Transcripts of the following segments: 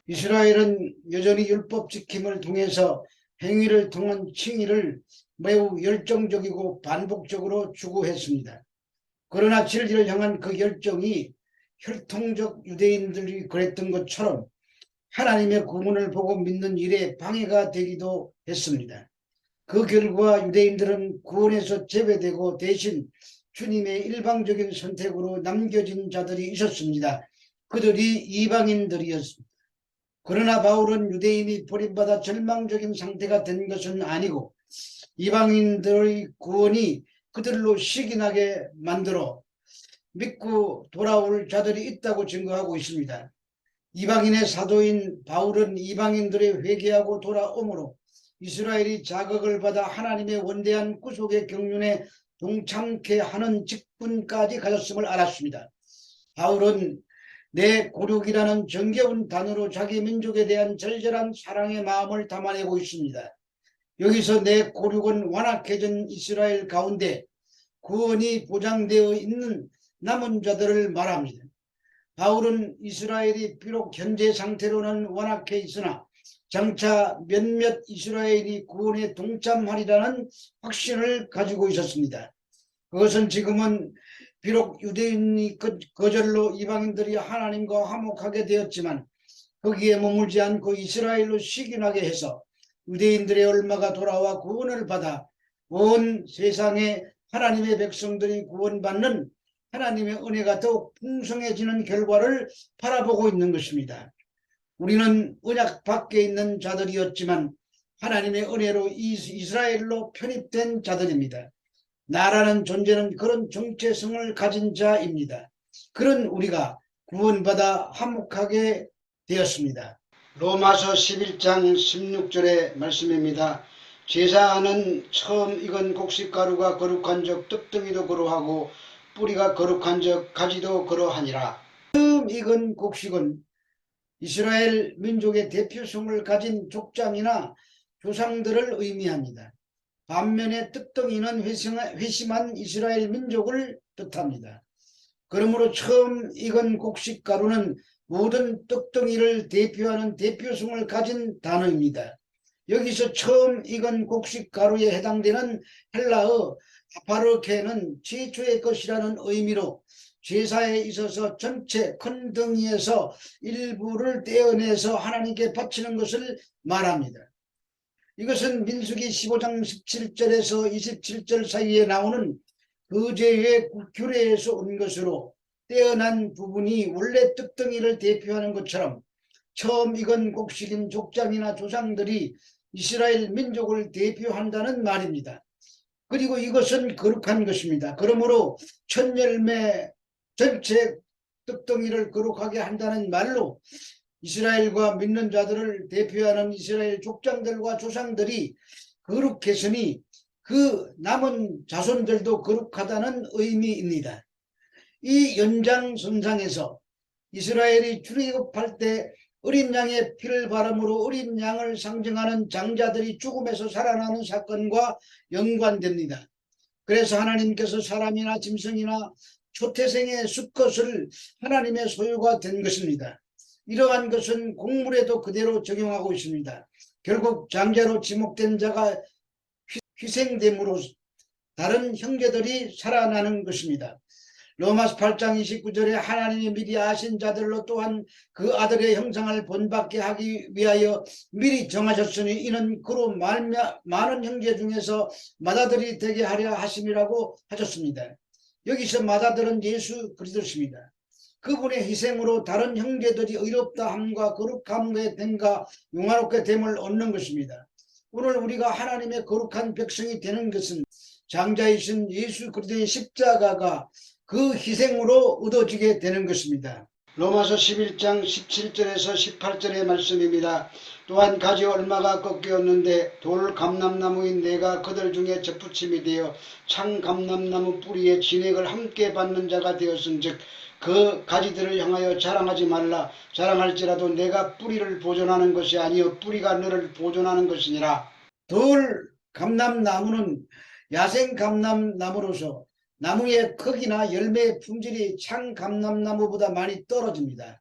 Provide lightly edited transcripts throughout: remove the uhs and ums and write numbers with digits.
이스라엘은 여전히 율법 지킴을 통해서 행위를 통한 칭의를 매우 열정적이고 반복적으로 추구했습니다. 그러나 진리를 향한 그 열정이 혈통적 유대인들이 그랬던 것처럼 하나님의 구원을 보고 믿는 일에 방해가 되기도 했습니다. 그 결과 유대인들은 구원에서 제외되고 대신 주님의 일방적인 선택으로 남겨진 자들이 있었습니다. 그들이 이방인들이었습니다. 그러나 바울은 유대인이 버림받아 절망적인 상태가 된 것은 아니고 이방인들의 구원이 그들로 시기나게 만들어 믿고 돌아올 자들이 있다고 증거하고 있습니다. 이방인의 사도인 바울은 이방인들의 회개하고 돌아옴으로 이스라엘이 자극을 받아 하나님의 원대한 구속의 경륜에 동참케 하는 직분까지 가졌음을 알았습니다. 바울은 내 고륙이라는 정겨운 단어로 자기 민족에 대한 절절한 사랑의 마음을 담아내고 있습니다. 여기서 내 고륙은 완악해진 이스라엘 가운데 구원이 보장되어 있는 남은 자들을 말합니다. 바울은 이스라엘이 비록 현재 상태로는 완악해 있으나 장차 몇몇 이스라엘이 구원에 동참하리라는 확신을 가지고 있었습니다. 그것은 지금은 비록 유대인이 거절로 이방인들이 하나님과 화목하게 되었지만 거기에 머물지 않고 이스라엘로 시기나게 해서 유대인들의 얼마가 돌아와 구원을 받아 온 세상에 하나님의 백성들이 구원받는 하나님의 은혜가 더욱 풍성해지는 결과를 바라보고 있는 것입니다. 우리는 언약 밖에 있는 자들이었지만 하나님의 은혜로 이스라엘로 편입된 자들입니다. 나라는 존재는 그런 정체성을 가진 자입니다. 그런 우리가 구원받아 화목하게 되었습니다. 로마서 11장 16절의 말씀입니다. 제사는 처음 익은 곡식가루가 거룩한 적 떡덩이도 그러하고 뿌리가 거룩한 적 가지도 그러하니라. 처음 익은 곡식은 이스라엘 민족의 대표성을 가진 족장이나 조상들을 의미합니다. 반면에 떡덩이는 회심한 이스라엘 민족을 뜻합니다. 그러므로 처음 익은 곡식가루는 모든 떡덩이를 대표하는 대표성을 가진 단어입니다. 여기서 처음 익은 곡식가루에 해당되는 헬라어 아파르케는 최초의 것이라는 의미로 제사에 있어서 전체 큰 덩이에서 일부를 떼어내서 하나님께 바치는 것을 말합니다. 이것은 민수기 15장 17절에서 27절 사이에 나오는 그제의 규례에서 온 것으로 떼어난 부분이 원래 떡덩이를 대표하는 것처럼 처음 익은 곡식인 족장이나 조상들이 이스라엘 민족을 대표한다는 말입니다. 그리고 이것은 거룩한 것입니다. 그러므로 첫 열매 전체 떡덩이를 거룩하게 한다는 말로 이스라엘과 믿는 자들을 대표하는 이스라엘 족장들과 조상들이 거룩했으니 그 남은 자손들도 거룩하다는 의미입니다. 이 연장선상에서 이스라엘이 출애굽할 때 어린 양의 피를 바람으로 어린 양을 상징하는 장자들이 죽음에서 살아나는 사건과 연관됩니다. 그래서 하나님께서 사람이나 짐승이나 초태생의 수컷을 하나님의 소유가 된 것입니다. 이러한 것은 곡물에도 그대로 적용하고 있습니다. 결국 장자로 지목된 자가 희생됨으로 다른 형제들이 살아나는 것입니다. 로마서 8장 29절에 하나님이 미리 아신 자들로 또한 그 아들의 형상을 본받게 하기 위하여 미리 정하셨으니 이는 그로 많은 형제 중에서 맏아들이 되게 하려 하심이라고 하셨습니다. 여기서 맏아들은 예수 그리스도십니다. 그분의 희생으로 다른 형제들이 의롭다 함과 거룩함에 됨과 용화롭게 됨을 얻는 것입니다. 오늘 우리가 하나님의 거룩한 백성이 되는 것은 장자이신 예수 그리스도의 십자가가 그 희생으로 얻어지게 되는 것입니다. 로마서 11장 17절에서 18절의 말씀입니다. 또한 가지 얼마가 꺾였는데 돌 감람나무인 내가 그들 중에 접붙임이 되어 창 감람나무 뿌리에 진액을 함께 받는 자가 되었은즉 그 가지들을 향하여 자랑하지 말라. 자랑할지라도 내가 뿌리를 보존하는 것이 아니요 뿌리가 너를 보존하는 것이니라. 돌 감람나무는 야생 감람나무로서 나무의 크기나 열매의 품질이 창 감람나무보다 많이 떨어집니다.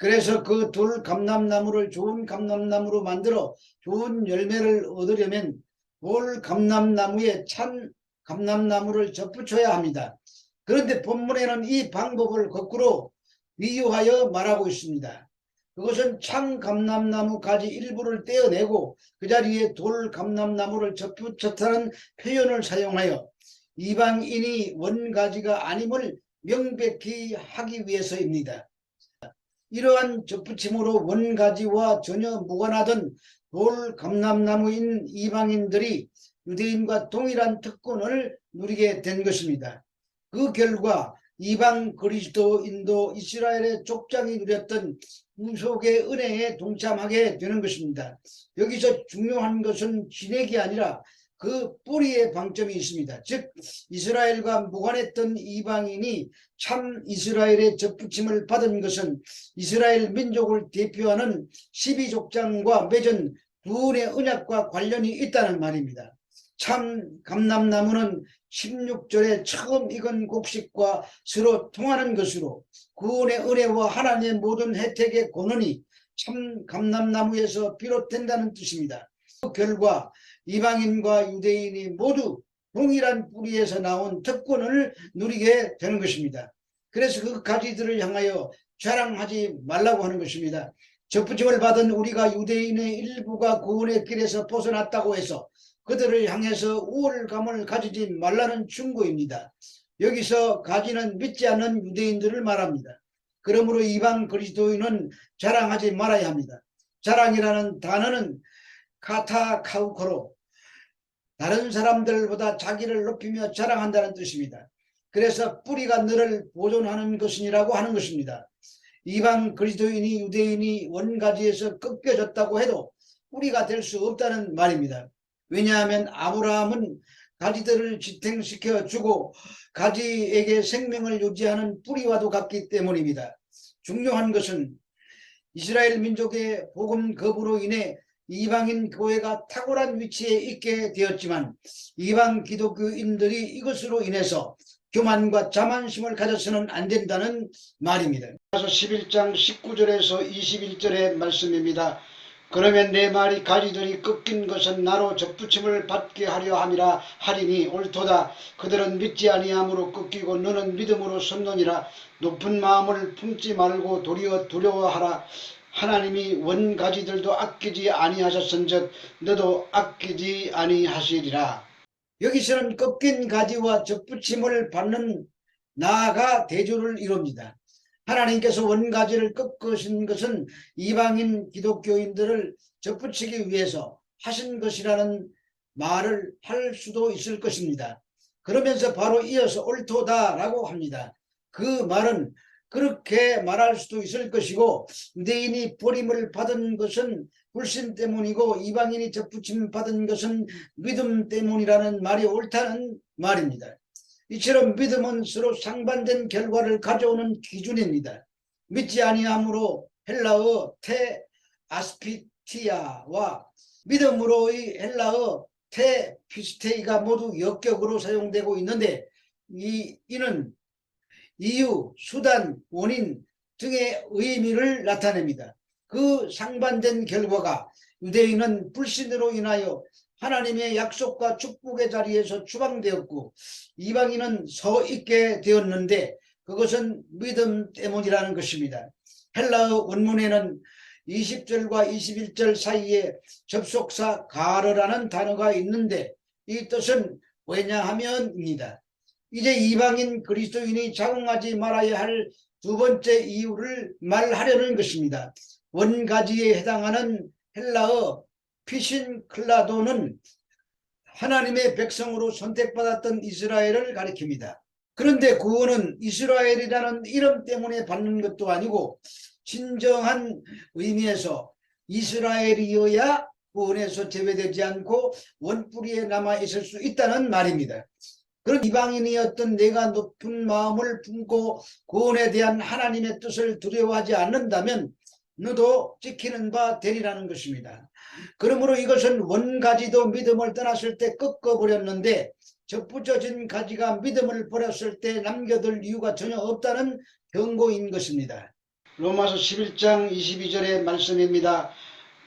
그래서 그 돌 감람나무를 좋은 감람나무로 만들어 좋은 열매를 얻으려면 돌 감람나무에 찬 감람나무를 접붙여야 합니다. 그런데 본문에는 이 방법을 거꾸로 비유하여 말하고 있습니다. 그것은 참 감람나무 가지 일부를 떼어내고 그 자리에 돌 감람나무를 접붙였다는 표현을 사용하여 이방인이 원가지가 아님을 명백히 하기 위해서입니다. 이러한 접붙임으로 원가지와 전혀 무관하던 돌 감람나무인 이방인들이 유대인과 동일한 특권을 누리게 된 것입니다. 그 결과 이방 그리스도인도 이스라엘의 족장이 누렸던 구속의 은혜에 동참하게 되는 것입니다. 여기서 중요한 것은 진액이 아니라 그 뿌리의 방점이 있습니다. 즉 이스라엘과 무관했던 이방인이 참 이스라엘의 접붙임을 받은 것은 이스라엘 민족을 대표하는 12족장과 맺은 구원의 언약과 관련이 있다는 말입니다. 참 감람나무는 16절에 처음 익은 곡식과 서로 통하는 것으로 구원의 은혜와 하나님의 모든 혜택의 권한이 참 감람나무에서 비롯된다는 뜻입니다. 그 결과 이방인과 유대인이 모두 동일한 뿌리에서 나온 특권을 누리게 되는 것입니다. 그래서 그 가지들을 향하여 자랑하지 말라고 하는 것입니다. 접붙임을 받은 우리가 유대인의 일부가 구원의 길에서 벗어났다고 해서 그들을 향해서 우월감을 가지지 말라는 충고입니다. 여기서 가지는 믿지 않는 유대인들을 말합니다. 그러므로 이방 그리스도인은 자랑하지 말아야 합니다. 자랑이라는 단어는 카타카우코로 다른 사람들보다 자기를 높이며 자랑한다는 뜻입니다. 그래서 뿌리가 너를 보존하는 것이라고 하는 것입니다. 이방 그리스도인이 유대인이 원가지에서 꺾여졌다고 해도 뿌리가 될 수 없다는 말입니다. 왜냐하면 아브라함은 가지들을 지탱시켜 주고 가지에게 생명을 유지하는 뿌리와도 같기 때문입니다. 중요한 것은 이스라엘 민족의 복음 거부로 인해 이방인 교회가 탁월한 위치에 있게 되었지만 이방 기독교인들이 이것으로 인해서 교만과 자만심을 가져서는 안 된다는 말입니다. 11장 19절에서 21절의 말씀입니다. 그러면 내 말이 가지들이 꺾인 것은 나로 접붙임을 받게 하려 함이라 하리니 옳도다. 그들은 믿지 아니함으로 꺾이고 너는 믿음으로 섰느니라. 높은 마음을 품지 말고 도리어 두려워하라. 하나님이 원가지들도 아끼지 아니하셨은즉 너도 아끼지 아니하시리라. 여기서는 꺾인 가지와 접붙임을 받는 나아가 대조를 이룹니다. 하나님께서 원가지를 꺾으신 것은 이방인 기독교인들을 접붙이기 위해서 하신 것이라는 말을 할 수도 있을 것입니다. 그러면서 바로 이어서 옳도다라고 합니다. 그 말은 그렇게 말할 수도 있을 것이고 유대인이 버림을 받은 것은 불신 때문이고 이방인이 접붙임 받은 것은 믿음 때문이라는 말이 옳다는 말입니다. 이처럼 믿음은 서로 상반된 결과를 가져오는 기준입니다. 믿지 아니함으로 헬라어 테 아스피티아와 믿음으로의 헬라어 테 피스테이가 모두 역격으로 사용되고 있는데 이는 이유, 수단, 원인 등의 의미를 나타냅니다. 그 상반된 결과가 유대인은 불신으로 인하여 하나님의 약속과 축복의 자리에서 추방되었고 이방인은 서 있게 되었는데 그것은 믿음 때문이라는 것입니다. 헬라어 원문에는 20절과 21절 사이에 접속사 가르라는 단어가 있는데 이 뜻은 왜냐하면입니다. 이제 이방인 그리스도인이 자궁하지 말아야 할 두 번째 이유를 말하려는 것입니다. 원가지에 해당하는 헬라어 피신클라도는 하나님의 백성으로 선택받았던 이스라엘을 가리킵니다. 그런데 구원은 이스라엘이라는 이름 때문에 받는 것도 아니고 진정한 의미에서 이스라엘이어야 구원에서 제외되지 않고 원뿌리에 남아있을 수 있다는 말입니다. 그런 이방인이었던 내가 높은 마음을 품고 구원에 대한 하나님의 뜻을 두려워하지 않는다면 너도 지키는 바 되리라는 것입니다. 그러므로 이것은 원가지도 믿음을 떠났을 때 꺾어버렸는데 접붙여진 가지가 믿음을 버렸을 때 남겨둘 이유가 전혀 없다는 경고인 것입니다. 로마서 11장 22절의 말씀입니다.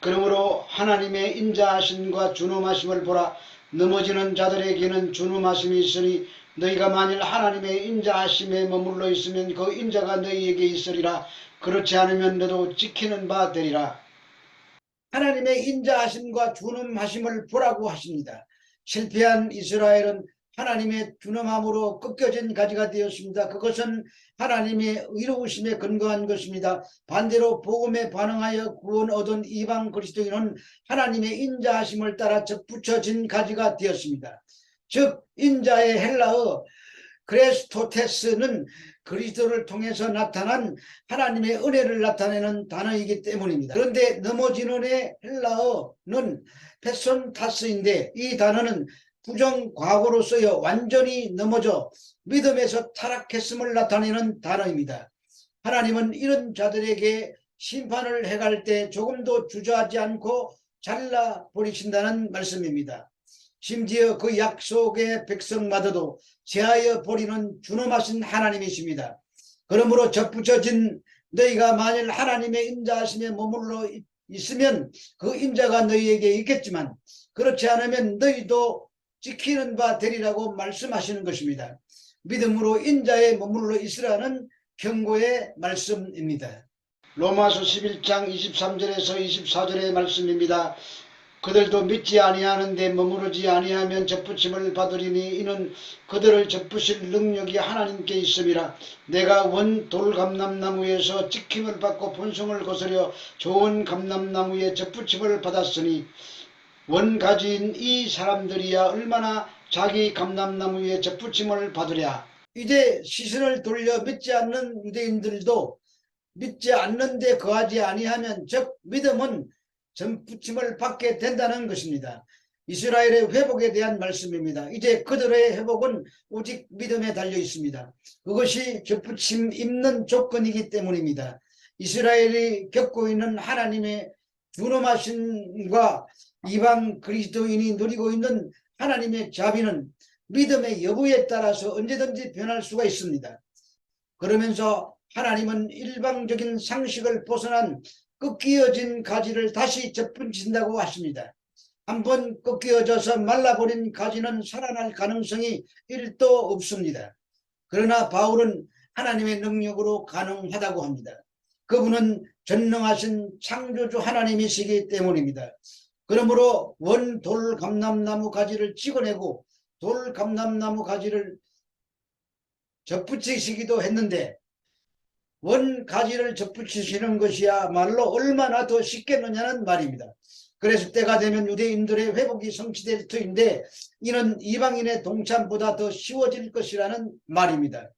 그러므로 하나님의 인자하심과 준엄하심을 보라. 넘어지는 자들에게는 준엄하심이 있으니 너희가 만일 하나님의 인자하심에 머물러 있으면 그 인자가 너희에게 있으리라. 그렇지 않으면 너도 지키는 바 되리라. 하나님의 인자하심과 준엄하심을 보라고 하십니다. 실패한 이스라엘은 하나님의 준엄함으로 꺾여진 가지가 되었습니다. 그것은 하나님의 의로우심에 근거한 것입니다. 반대로 복음에 반응하여 구원 얻은 이방 그리스도인은 하나님의 인자하심을 따라 접붙여진 가지가 되었습니다. 즉 인자의 헬라어 그레스토테스는 그리스도를 통해서 나타난 하나님의 은혜를 나타내는 단어이기 때문입니다. 그런데 넘어지는 의 헬라어는 페손타스인데 이 단어는 부정과거로 쓰여 완전히 넘어져 믿음에서 타락했음을 나타내는 단어입니다. 하나님은 이런 자들에게 심판을 행할 때 조금도 주저하지 않고 잘라버리신다는 말씀입니다. 심지어 그 약속의 백성마저도 제하여 버리는 준엄하신 하나님이십니다. 그러므로 접붙여진 너희가 만일 하나님의 인자하심에 머물러 있으면 그 인자가 너희에게 있겠지만 그렇지 않으면 너희도 지키는 바 되리라고 말씀하시는 것입니다. 믿음으로 인자에 머물러 있으라는 경고의 말씀입니다. 로마서 11장 23절에서 24절의 말씀입니다. 그들도 믿지 아니하는데 머무르지 아니하면 접붙임을 받으리니 이는 그들을 접붙일 능력이 하나님께 있음이라. 내가 원 돌감람나무에서 지킴을 받고 본성을 거스려 좋은 감람나무에 접붙임을 받았으니 원가지인 이 사람들이야 얼마나 자기 감람나무에 접붙임을 받으랴. 이제 시선을 돌려 믿지 않는 유대인들도 믿지 않는데 거하지 아니하면 즉 믿음은 접붙임을 받게 된다는 것입니다. 이스라엘의 회복에 대한 말씀입니다. 이제 그들의 회복은 오직 믿음에 달려 있습니다. 그것이 접붙임 입는 조건이기 때문입니다. 이스라엘이 겪고 있는 하나님의 준엄하심과 이방 그리스도인이 누리고 있는 하나님의 자비는 믿음의 여부에 따라서 언제든지 변할 수가 있습니다. 그러면서 하나님은 일방적인 상식을 벗어난 꺾여진 가지를 다시 접붙인다고 하십니다. 한번 꺾여져서 말라버린 가지는 살아날 가능성이 1도 없습니다. 그러나 바울은 하나님의 능력으로 가능하다고 합니다. 그분은 전능하신 창조주 하나님이시기 때문입니다. 그러므로 원 돌감람나무 가지를 찍어내고 돌감람나무 가지를 접붙이시기도 했는데 원 가지를 접붙이시는 것이야말로 얼마나 더 쉽겠느냐는 말입니다. 그래서 때가 되면 유대인들의 회복이 성취될 터인데 이는 이방인의 동참보다 더 쉬워질 것이라는 말입니다.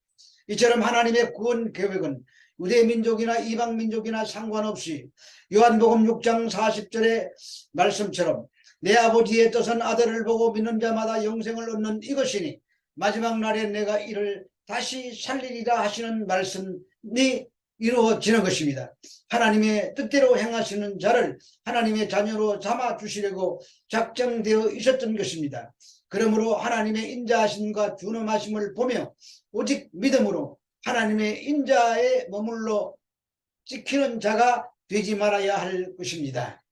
이처럼 하나님의 구원 계획은 유대민족이나 이방민족이나 상관없이 요한복음 6장 40절의 말씀처럼 내 아버지의 뜻은 아들을 보고 믿는 자마다 영생을 얻는 이것이니 마지막 날에 내가 이를 다시 살리리라 하시는 말씀이 이루어지는 것입니다. 하나님의 뜻대로 행하시는 자를 하나님의 자녀로 삼아주시려고 작정되어 있었던 것입니다. 그러므로 하나님의 인자하심과 준엄하심을 보며 오직 믿음으로 하나님의 인자에 머물러 지키는 자가 되지 말아야 할 것입니다.